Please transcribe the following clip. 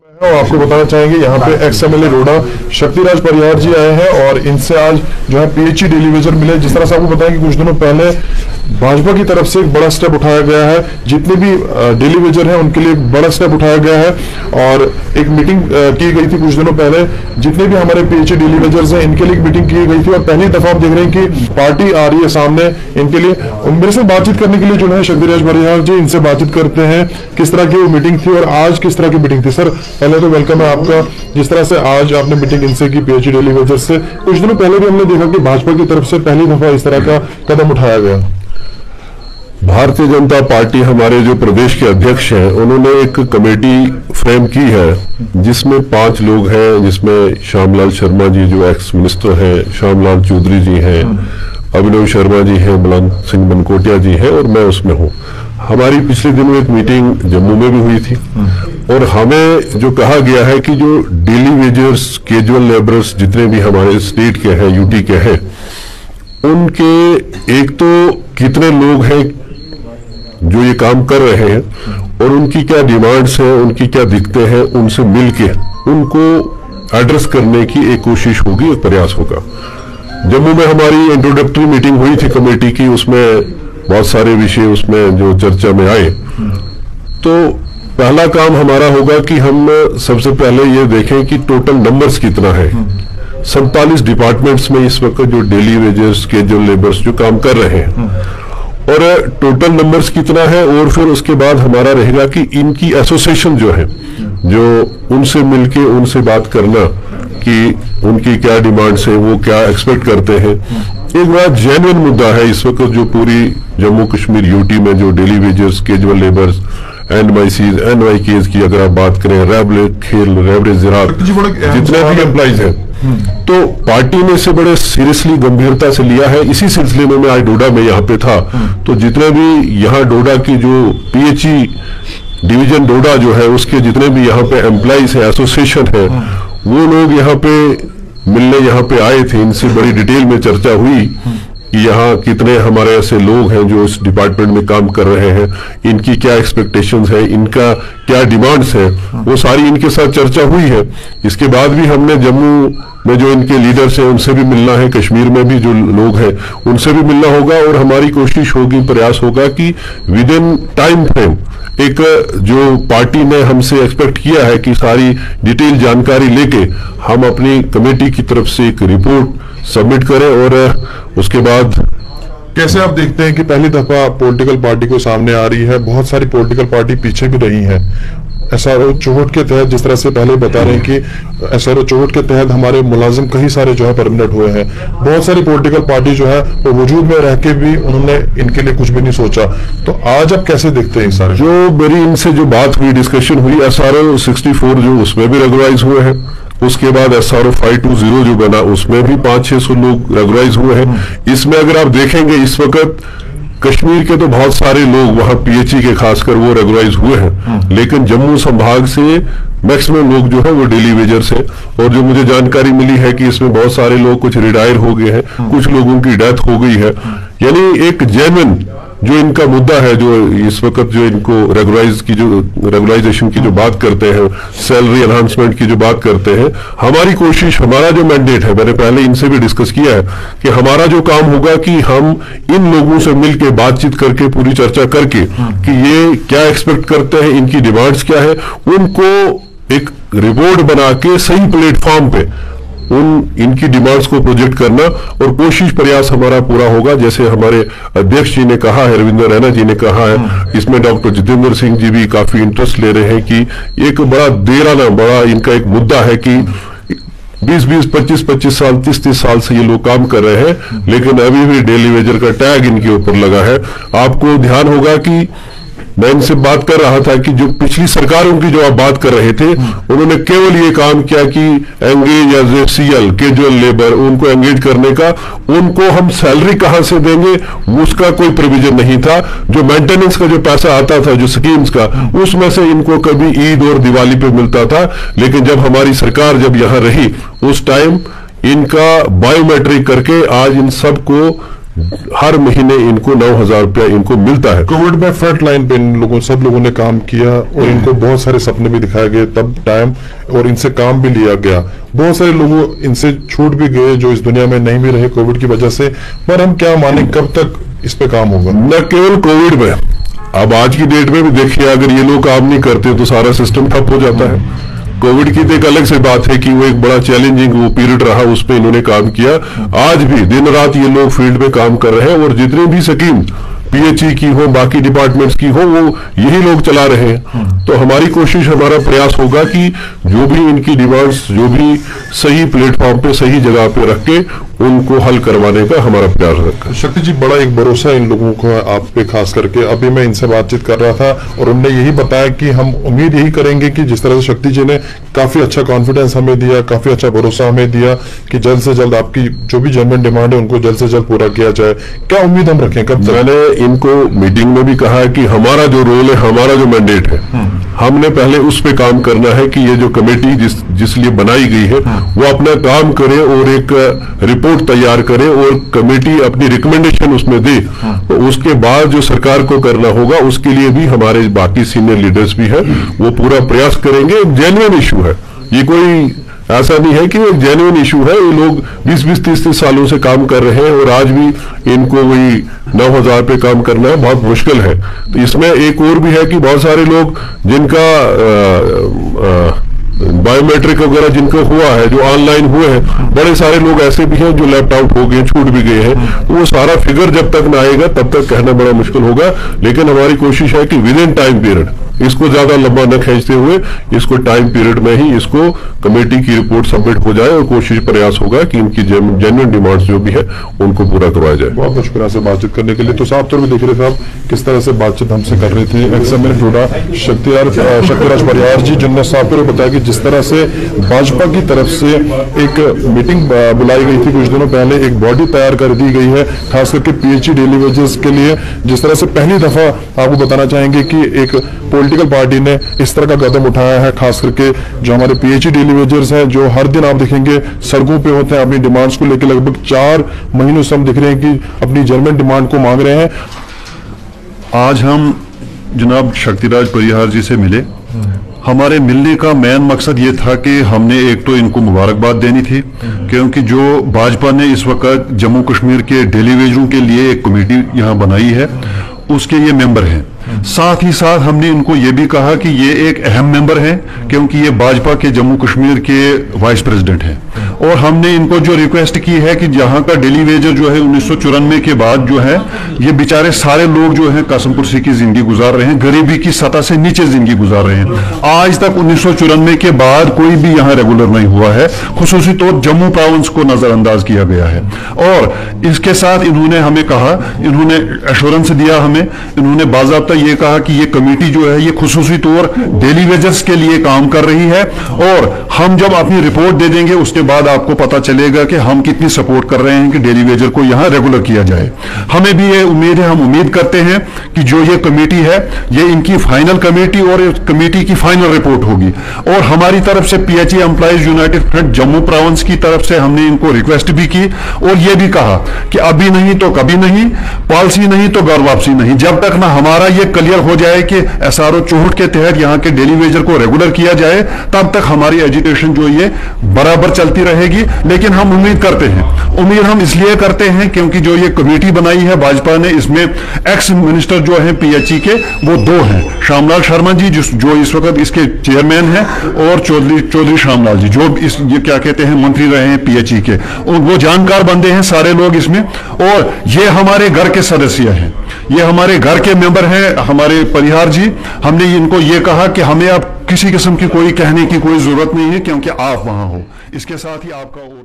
और आपको बताना चाहेंगे यहाँ पे एक्स-एमएलए रोड़ा शक्तिराज परिहार जी आए हैं और इनसे आज जो है पीएचई डेली वेजर मिले। जिस तरह से आपको बताएं कि कुछ दिनों पहले भाजपा की तरफ से एक बड़ा स्टेप उठाया गया है, जितने भी डेली वेजर हैं उनके लिए एक बड़ा स्टेप उठाया गया है और एक मीटिंग की गई थी कुछ दिनों पहले। जितने भी हमारे पीएचई डेली वेजर्स हैं इनके लिए मीटिंग की गई थी और पहली दफा आप देख रहे हैं कि पार्टी आ रही है सामने इनके लिए। मेरे से बातचीत करने के लिए जो है शक्तिराज परिहार जी, इनसे बातचीत करते हैं किस तरह की वो मीटिंग थी और आज किस तरह की मीटिंग थी। सर पहले तो वेलकम है आपका। जिस तरह से आज आपने मीटिंग इनसे की पीएचई डेली वेजर से, कुछ दिनों पहले भी हमने देखा कि भाजपा की तरफ से पहली दफा इस तरह का कदम उठाया गया। भारतीय जनता पार्टी हमारे जो प्रदेश के अध्यक्ष हैं उन्होंने एक कमेटी फ्रेम की है जिसमें 5 लोग हैं, जिसमें श्यामलाल शर्मा जी जो एक्स मिनिस्टर हैं, श्यामलाल चौधरी जी हैं, अभिनव शर्मा जी हैं, मलंग सिंह बनकोटिया जी हैं और मैं उसमें हूँ। हमारी पिछले दिनों एक मीटिंग जम्मू में भी हुई थी और हमें जो कहा गया है कि जो डेली वेजर्स, कैजुअल लेबरर्स जितने भी हमारे स्टेट के हैं, यूटी के हैं, उनके एक तो कितने लोग हैं जो ये काम कर रहे हैं और उनकी क्या डिमांड्स हैं, उनकी क्या दिक्कतें हैं, उनसे मिलके उनको एड्रेस करने की एक कोशिश होगी, एक प्रयास होगा। जम्मू में हमारी इंट्रोडक्टरी मीटिंग हुई थी कमेटी की, उसमें बहुत सारे विषय उसमें जो चर्चा में आए। तो पहला काम हमारा होगा कि हम सबसे पहले ये देखें कि टोटल नंबर्स कितना है। 47 डिपार्टमेंट्स में इस वक्त जो डेली वेजर्स, कैजुअल लेबर्स जो काम कर रहे हैं और टोटल नंबर्स कितना है, और फिर उसके बाद हमारा रहेगा कि इनकी एसोसिएशन जो है, जो उनसे मिलके उनसे बात करना कि उनकी क्या डिमांड्स है, वो क्या एक्सपेक्ट करते हैं। एक बड़ा जेन्युइन मुद्दा है इस वक्त जो पूरी जम्मू कश्मीर यूटी में जो डेली वेजर्स, कैजुअल लेबर्स, एनवाईसीज, एनवाईकेज की अगर आप बात करें, रेवरेज ज़राअत, जितने भी एम्प्लॉइज हैं, तो पार्टी ने इसे बड़े सीरियसली गंभीरता से लिया है। इसी सिलसिले में मैं आज डोडा में यहाँ पे था, तो जितने भी यहाँ डोडा की जो पीएचई डिवीजन डोडा जो है उसके जितने भी यहाँ पे एम्प्लॉइज है, एसोसिएशन है, वो लोग यहाँ पे मिलने यहाँ पे आए थे। इनसे बड़ी डिटेल में चर्चा हुई कि यहाँ कितने हमारे ऐसे लोग हैं जो इस डिपार्टमेंट में काम कर रहे हैं, इनकी क्या एक्सपेक्टेशंस है, इनका क्या डिमांड्स है, वो सारी इनके साथ चर्चा हुई है। इसके बाद भी हमने जम्मू में जो इनके लीडर्स हैं उनसे भी मिलना है, कश्मीर में भी जो लोग हैं उनसे भी मिलना होगा और हमारी कोशिश होगी, प्रयास होगा कि विद इन टाइम फ्रेम एक जो पार्टी ने हमसे एक्सपेक्ट किया है कि सारी डिटेल जानकारी लेके हम अपनी कमेटी की तरफ से एक रिपोर्ट सबमिट करें। और उसके बाद कैसे आप देखते हैं कि पहली दफा पॉलिटिकल पार्टी को सामने आ रही है, बहुत सारी पॉलिटिकल पार्टी पीछे भी रही है। एसआरओ 64 के तहत, जिस तरह से पहले बता रहे हैं कि एसआरओ 64 के तहत हमारे मुलाजिम कई सारे जो है परमानेंट हुए हैं। बहुत सारी पॉलिटिकल पार्टी जो है वो वजूद में रह के भी उन्होंने इनके लिए कुछ भी नहीं सोचा। तो आज आप कैसे देखते हैं सारे? जो मेरी इनसे जो बात हुई, डिस्कशन हुई, एसआरओ 64 जो उसमें भी रेगुलराइज हुए हैं, उसके बाद एसआरओ 520 जो बना उसमें भी 500-600 लोग रेगुलराइज हुए हैं। इसमें अगर आप देखेंगे इस वक्त कश्मीर के तो बहुत सारे लोग वहां पीएचई के खासकर वो रेगुलराइज हुए हैं, लेकिन जम्मू संभाग से मैक्सिमम लोग जो है वो डेली वेजर्स हैं। और जो मुझे जानकारी मिली है कि इसमें बहुत सारे लोग कुछ रिटायर हो गए हैं, कुछ लोगों की डेथ हो गई है। यानी एक जेन्युइन जो इनका मुद्दा है, जो इस वक्त जो इनको रेगुलाइजेशन की जो बात करते हैं, सैलरी एनहांसमेंट की जो बात करते हैं, हमारी कोशिश, हमारा जो मैंडेट है, मैंने पहले इनसे भी डिस्कस किया है कि हमारा जो काम होगा कि हम इन लोगों से मिलकर बातचीत करके, पूरी चर्चा करके कि ये क्या एक्सपेक्ट करते हैं, इनकी डिमांड्स क्या है, उनको एक रिपोर्ट बना के सही प्लेटफॉर्म पे इनकी डिमांड्स को प्रोजेक्ट करना और कोशिश प्रयास हमारा पूरा होगा। जैसे हमारे अध्यक्ष जी ने कहा है, रविंद्र रैना जी ने कहा है, इसमें डॉक्टर जितेंद्र सिंह जी भी काफी इंटरेस्ट ले रहे हैं कि एक बड़ा इनका एक मुद्दा है कि 20-20, 25-25 साल, 30-30 साल से ये लोग काम कर रहे हैं, लेकिन अभी भी डेली वेजर का टैग इनके ऊपर लगा है। आपको ध्यान होगा कि मैं इनसे बात कर रहा था कि जो पिछली सरकारों की जो आप बात कर रहे थे, उन्होंने केवल ये काम किया कि engage as a CL, casual labour, उनको एंगेज करने का, उनको हम सैलरी कहां से देंगे उसका कोई प्रोविजन नहीं था। जो मेंटेनेंस का जो पैसा आता था, जो स्कीम्स का, उसमें से इनको कभी ईद और दिवाली पे मिलता था। लेकिन जब हमारी सरकार जब यहाँ रही, उस टाइम इनका बायोमेट्रिक करके आज इन सबको हर महीने इनको 9,000 रुपया इनको मिलता है। कोविड में फ्रंट लाइन पे इन लोगों सब लोगों ने काम किया और इनको बहुत सारे सपने भी दिखाए गए तब टाइम, और इनसे काम भी लिया गया। बहुत सारे लोगों इनसे छूट भी गए जो इस दुनिया में नहीं भी रहे कोविड की वजह से। पर हम क्या माने, कब तक इस पे काम होगा? न केवल कोविड में, अब आज की डेट में भी देखिए, अगर ये लोग काम नहीं करते तो सारा सिस्टम ठप हो जाता है। कोविड की तो एक अलग से बात है कि वो एक बड़ा चैलेंजिंग वो पीरियड रहा, उस पर इन्होंने काम किया। आज भी दिन रात ये लोग फील्ड में काम कर रहे हैं और जितने भी स्कीम पीएचई की हो, बाकी डिपार्टमेंट्स की हो, वो यही लोग चला रहे हैं। तो हमारी कोशिश, हमारा प्रयास होगा कि जो भी इनकी डिमांड्स, जो भी सही प्लेटफॉर्म पे, सही जगह पे रख के उनको हल करवाने का हमारा प्रयास रखा। शक्ति जी, बड़ा एक भरोसा इन लोगों को आप पे खास करके। अभी मैं इनसे बातचीत कर रहा था और उन्होंने यही बताया कि हम उम्मीद यही करेंगे कि जिस तरह से शक्ति जी ने काफी अच्छा कॉन्फिडेंस हमें दिया, काफी अच्छा भरोसा हमें दिया कि जल्द से जल्द आपकी जो भी जेन्युइन डिमांड है उनको जल्द से जल्द पूरा किया जाए। क्या उम्मीद हम रखें, कब तक? मैंने इनको मीटिंग में भी कहा है कि हमारा जो रोल है, हमारा जो मैंडेट है, हमने पहले उस पे काम करना है कि ये जो कमेटी जिस लिए बनाई गई है वो अपना काम करे और एक रिपोर्ट तैयार करे और कमेटी अपनी रिकमेंडेशन उसमें दे। तो उसके बाद जो सरकार को करना होगा उसके लिए भी हमारे बाकी सीनियर लीडर्स भी हैं, वो पूरा प्रयास करेंगे। जेन्युइन इशू है ये, कोई ऐसा नहीं है कि एक जेन्युइन इशू है। ये लोग 20-20, 30-30 सालों से काम कर रहे हैं और आज भी इनको वही 9,000 पे काम करना है बहुत मुश्किल है। तो इसमें एक और भी है कि बहुत सारे लोग जिनका बायोमेट्रिक वगैरह जिनको हुआ है, जो ऑनलाइन हुए हैं, बड़े सारे लोग ऐसे भी हैं जो लैप्ट आउट हो गए, छूट भी गए हैं। तो वो सारा फिगर जब तक ना आएगा तब तक कहना बड़ा मुश्किल होगा। लेकिन हमारी कोशिश है कि विद इन टाइम पीरियड, इसको ज्यादा लंबा न खींचते हुए, इसको टाइम पीरियड में ही इसको कमेटी की रिपोर्ट सबमिट हो जाए और कोशिश प्रयास होगा कि इनकी जेन्युइन डिमांड्स जो भी है उनको पूरा करवाया जाए। बहुत बहुत शुक्रिया से बातचीत करने के लिए। तो साफ तौर पर देख रहे थे आप किस तरह से बातचीत हमसे कर रहे थे। एक्स एमएलए जुड़ा शक्तिराज परिहार जी, जिन्होंने साफ तौर पर बताया कि जिस तरह से भाजपा की तरफ से एक मीटिंग बुलाई गई थी कुछ दिनों पहले, एक बॉडी तैयार कर दी गई है खास करके पीएचई डेली वेजेस के लिए। जिस तरह से पहली दफा आपको बताना चाहेंगे कि एक पॉलिटिकल पार्टी ने इस तरह का कदम उठाया है, खास करके जो हमारे पीएचई डेली वेजर्स हैं, जो हर दिन आप देखेंगे सड़कों पे होते हैं, अपनी डिमांड्स को लेकर लगभग 4 महीनों से हम दिख रहे हैं कि अपनी जेन्युइन डिमांड को मांग रहे हैं। आज हम जनाब शक्तिराज परिहार जी से मिले। हमारे मिलने का मेन मकसद ये था कि हमने एक तो इनको मुबारकबाद देनी थी, क्योंकि जो भाजपा ने इस वक्त जम्मू कश्मीर के डेली वेजरों के लिए एक कमेटी यहाँ बनाई है, उसके ये मेंबर हैं। साथ ही साथ हमने इनको ये भी कहा कि ये एक अहम मेंबर हैं, क्योंकि ये भाजपा के जम्मू कश्मीर के वाइस प्रेसिडेंट हैं। और हमने इनको जो रिक्वेस्ट की है कि जहां का डेली वेजर जो है 1994 के बाद जो है, ये बेचारे सारे लोग जो है कसमपुर सी की जिंदगी गुजार रहे हैं, गरीबी की सतह से नीचे जिंदगी गुजार रहे हैं। आज तक 1994 के बाद कोई भी यहाँ रेगुलर नहीं हुआ है, खुसूसी तौर जम्मू प्रोविंस को नजरअंदाज किया गया है। और इसके साथ इन्होंने हमें कहा, इन्होंने एश्योरेंस दिया हमें, इन्होंने बाज़ाब्ता ये कहा कि ये कमेटी जो है ये खुसूसी तौर डेली वेजर्स के लिए काम कर रही है, और हम जब अपनी रिपोर्ट दे देंगे उसके बाद आपको पता चलेगा कि हम कितनी सपोर्ट कर रहे हैं कि डेली वेजर को यहां रेगुलर किया जाए। हमें भी ये उम्मीद है, हम उम्मीद करते हैं कि जो ये कमेटी है ये इनकी फाइनल कमेटी और कमेटी की फाइनल रिपोर्ट होगी। और हमारी तरफ से PHE employees United front Jammu province की तरफ से हमने इनको रिक्वेस्ट भी की और ये भी कहा कि अभी नहीं तो कभी नहीं, पॉलिसी नहीं तो घर वापसी नहीं। जब तक ना हमारा ये क्लियर हो जाए कि एसआरओ 64 के तहत यहाँ के डेली वेजर को रेगुलर किया जाए, तब तक हमारी एजुटेशन जो ये बराबर चलती रहेगी। लेकिन हम उम्मीद करते हैं, उम्मीद हम इसलिए करते हैं क्योंकि जो ये कमेटी बनाई है भाजपा ने, इसमें एक्स मिनिस्टर जो है पीएचई के वो 2 हैं, श्यामलाल शर्मा जी जो इस वक्त इसके चेयरमैन हैं, और चौधरी श्यामलाल जी जो ये क्या कहते हैं मंत्री रहे हैं पीएचई के, और वो जानकार बंदे हैं सारे लोग इसमें। और ये हमारे घर के सदस्य हैं, ये हमारे घर के मेंबर हैं हमारे परिहार जी। हमने इनको ये कहा कि हमें अब किसी किस्म की कोई कहने की कोई जरूरत नहीं है, क्योंकि आप वहां हो। इसके साथ ही आपका और